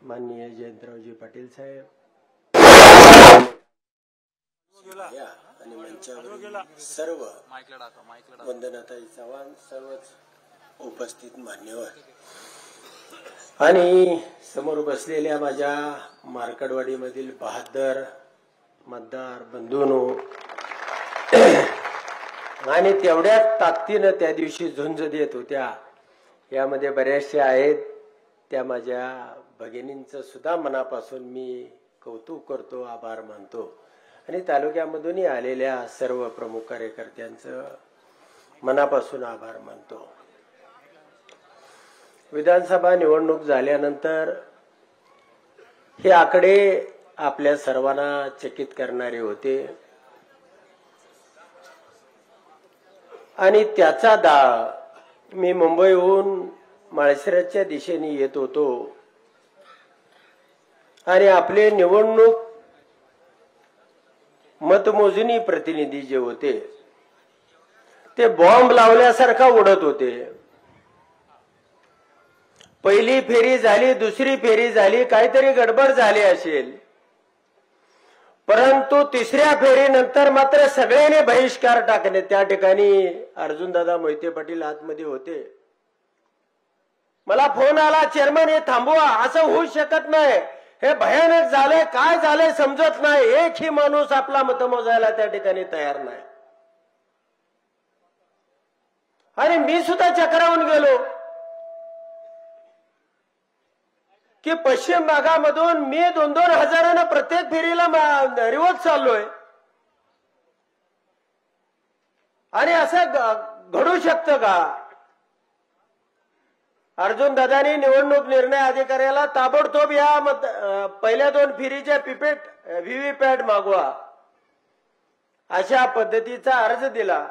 माननीय जयंतरावजी पाटील साहेब आणि मंचावर सर्व वंदनाताई चव्हाण, सर्वच उपस्थित मान्यवर आणि समोर बसलेल्या माझ्या मार्कडवाडीमधील बहादर मतदार बंधूंनो आणि तेवढ्याच ताकदीने त्या दिवशी झुंज देत होत्या, यामध्ये बऱ्याचशा आहेत त्या माझ्या भगिनींचं सुद्धा मनापासून मी कौतुक करतो, आभार मानतो आणि तालुक्यामधूनही आलेल्या सर्व प्रमुख कार्यकर्त्यांचं मनापासून आभार मानतो। विधानसभा निवडणूक झाल्यानंतर हे आकडे आपल्या सर्वांना चकित करणारे होते आणि त्याचा मी मुंबईहून माळशिरसच्या दिशेने येत होतो आणि आपले निवडणूक मतमोजणी प्रतिनिधी जे होते ते बॉम्ब लावल्यासारखा उडत होते। पहिली फेरी झाली, दुसरी फेरी झाली, काहीतरी गडबड झाली असेल, परंतु तिसऱ्या फेरीनंतर मात्र सगळ्यांनी बहिष्कार टाकणे। त्या ठिकाणी अर्जुनदादा मोहिते पाटील आतमध्ये होते। मला फोन आला, चेअरमन हे थांबवा, असं होऊ शकत नाही, हे भयानक झालंय, काय झालंय समजत नाही, एकही माणूस आपला मत मोजायला त्या ठिकाणी तयार नाही। आणि मी सुद्धा चक्रावून गेलो की पश्चिम भागामधून मी 2-2 हजारांना प्रत्येक फेरीला रिवर्स चाललोय आणि असं घडू शकतं का? अर्जुन दादांनी निवडणूक निर्णय अधिकाऱ्याला ताबडतोब या पहिल्या 2 फेरीच्या व्हीव्हीपॅट मागवा अशा पद्धतीचा अर्ज दिला।